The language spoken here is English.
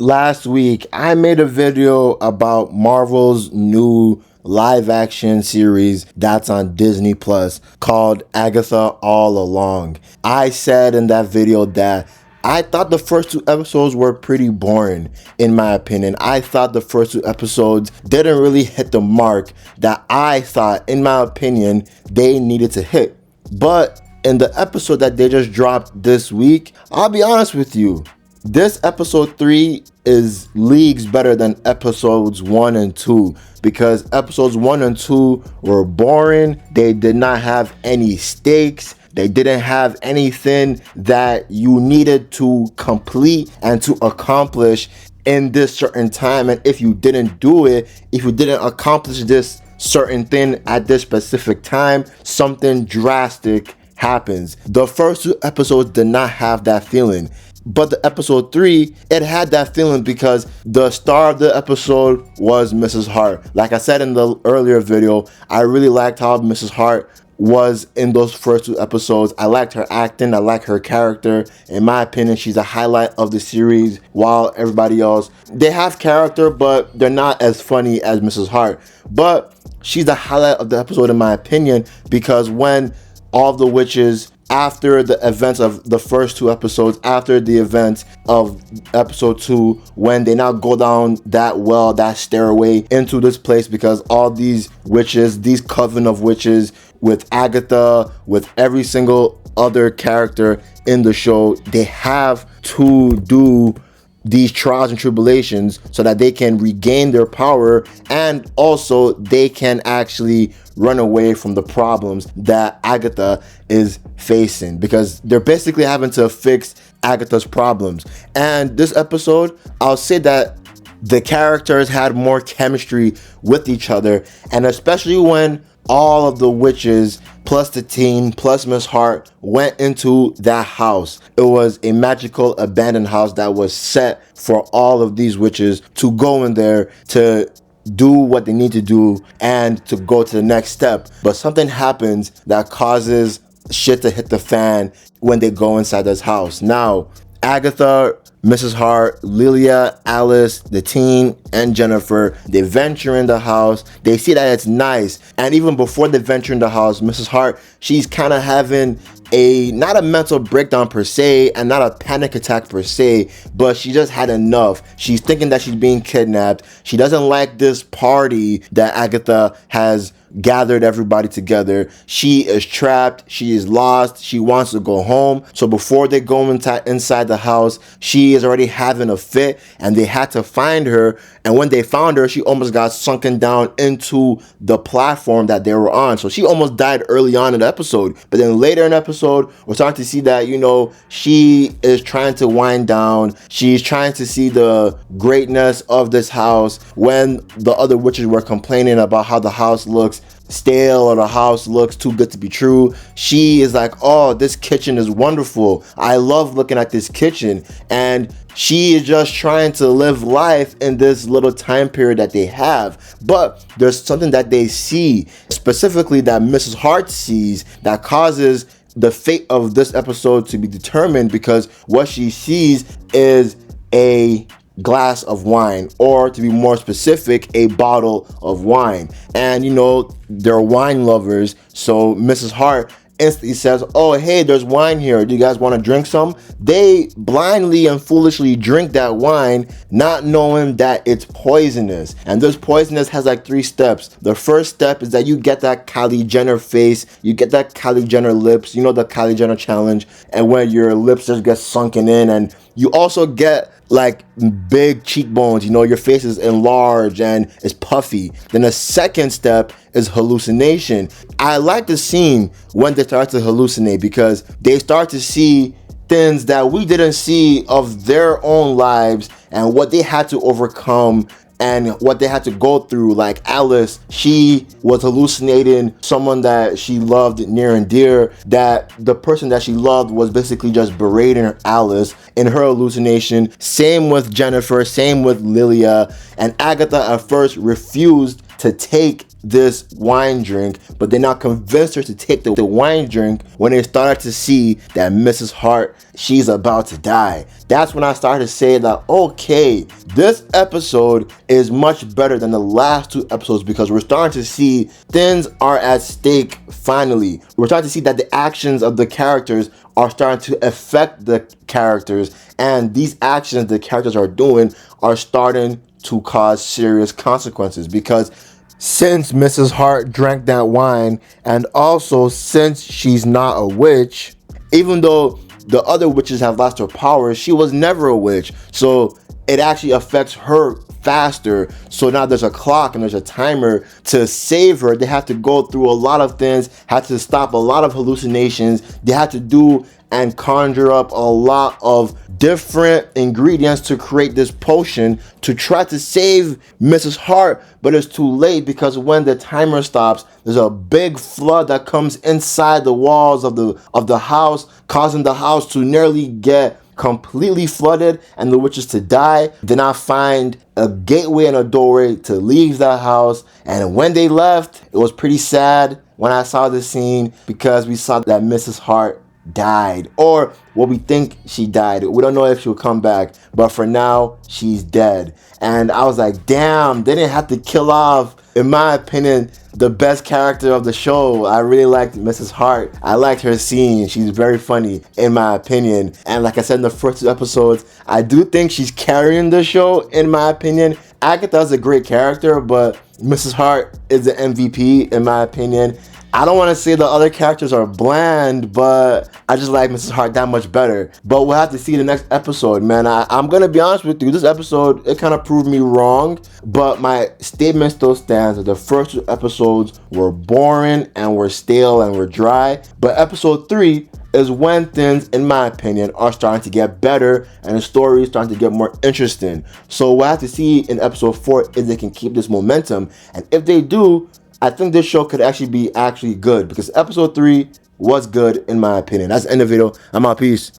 last week, I made a video about Marvel's new live action series that's on Disney Plus called Agatha All Along. I said in that video that I thought the first two episodes were pretty boring, in my opinion. I thought the first two episodes didn't really hit the mark that I thought, in my opinion, they needed to hit. But in the episode that they just dropped this week, I'll be honest with you, this episode 3 is leagues better than episodes 1 and 2 because episodes 1 and 2 were boring. They did not have any stakes. They didn't have anything that you needed to complete and to accomplish in this certain time. And if you didn't do it, if you didn't accomplish this certain thing at this specific time, something drastic happens. The first two episodes did not have that feeling. But the episode 3, it had that feeling because the star of the episode was Mrs. Hart. Like I said in the earlier video, I really liked how Mrs. Hart was in those first two episodes. I liked her acting. I like her character. In my opinion, she's a highlight of the series, while everybody else, they have character, but they're not as funny as Mrs. Hart. But she's the highlight of the episode, in my opinion, because when all of the witches, after the events of the first two episodes, after the events of episode 2, when they now go down that well, that stairway into this place, because all these witches, these coven of witches, with Agatha, with every single other character in the show, they have to do these trials and tribulations so that they can regain their power, and also they can actually run away from the problems that Agatha is facing, because they're basically having to fix Agatha's problems. And this episode, I'll say that the characters had more chemistry with each other, and especially when all of the witches plus the teen plus Miss Hart went into that house. It was a magical abandoned house that was set for all of these witches to go in there to do what they need to do and to go to the next step. But something happens that causes shit to hit the fan when they go inside this house. Now, Agatha, Mrs. Hart, Lilia, Alice, the teen, and Jennifer, they venture in the house. They see that it's nice. And even before they venture in the house, Mrs. Hart, she's kind of having not a mental breakdown per se, and not a panic attack per se, but she just had enough. She's thinking that she's being kidnapped. She doesn't like this party that Agatha has gathered everybody together. She is trapped. She is lost. She wants to go home. So before they go inside the house, she is already having a fit, and they had to find her. And when they found her, she almost got sunken down into the platform that they were on. So she almost died early on in the episode. But then later in the episode, we're starting to see that, she is trying to wind down. She's trying to see the greatness of this house. When the other witches were complaining about how the house looks stale or the house looks too good to be true, she is like, oh, this kitchen is wonderful. I love looking at this kitchen. And she is just trying to live life in this little time period that they have. But there's something that they see, specifically that Mrs. Hart sees, that causes the fate of this episode to be determined, because what she sees is a glass of wine, or to be more specific, a bottle of wine. And they're wine lovers, so Mrs. Hart instantly says, oh, hey, there's wine here, do you guys want to drink some? They blindly and foolishly drink that wine, not knowing that it's poisonous. And this poisonous has like 3 steps. The first step is that you get that Kylie Jenner face, you get that Kylie Jenner lips, the Kylie Jenner challenge, and when your lips just get sunken in, and you also get like big cheekbones, your face is enlarged and it's puffy. Then the second step is hallucination. I like the scene when they start to hallucinate, because they start to see things that we didn't see of their own lives and what they had to overcome and what they had to go through. Like Alice, she was hallucinating someone that she loved near and dear, that the person that she loved was basically just berating Alice in her hallucination. Same with Jennifer, same with Lilia. And Agatha at first refused to take this wine drink, but they now convinced her to take the wine drink when they started to see that Mrs. Hart, she's about to die. That's when I started to say that, okay, this episode is much better than the last 2 episodes, because we're starting to see things are at stake finally. We're starting to see that the actions of the characters are starting to affect the characters, and these actions the characters are doing are starting to cause serious consequences, because since Mrs. Hart drank that wine, and also since she's not a witch, even though the other witches have lost their powers, she was never a witch. So it actually affects her faster. So now there's a clock and there's a timer to save her. They have to go through a lot of things, have to stop a lot of hallucinations. They have to do and conjure up a lot of different ingredients to create this potion to try to save Mrs. Hart, but it's too late, because when the timer stops, there's a big flood that comes inside the walls of the house, causing the house to nearly get completely flooded and the witches to die. Then I find a gateway and a doorway to leave the house, and when they left, it was pretty sad when I saw this scene, because we saw that Mrs. Hart died, or what we think she died. We don't know if she'll come back, but for now she's dead. And I was like, damn, they didn't have to kill off, in my opinion, the best character of the show. I really liked Mrs. Hart. I liked her scene. She's very funny, in my opinion. And like I said in the first 2 episodes, I do think she's carrying the show, in my opinion. Agatha's a great character, but Mrs. Hart is the MVP, in my opinion. I don't want to say the other characters are bland, but I just like Mrs. Hart that much better. But we'll have to see the next episode, man. I'm going to be honest with you. This episode, it kind of proved me wrong, but my statement still stands that the first 2 episodes were boring and were stale and were dry. But episode 3 is when things, in my opinion, are starting to get better and the story is starting to get more interesting. So we'll have to see in episode 4 if they can keep this momentum. And if they do, I think this show could actually be good, because episode 3 was good, in my opinion. That's the end of the video. I'm out. Peace.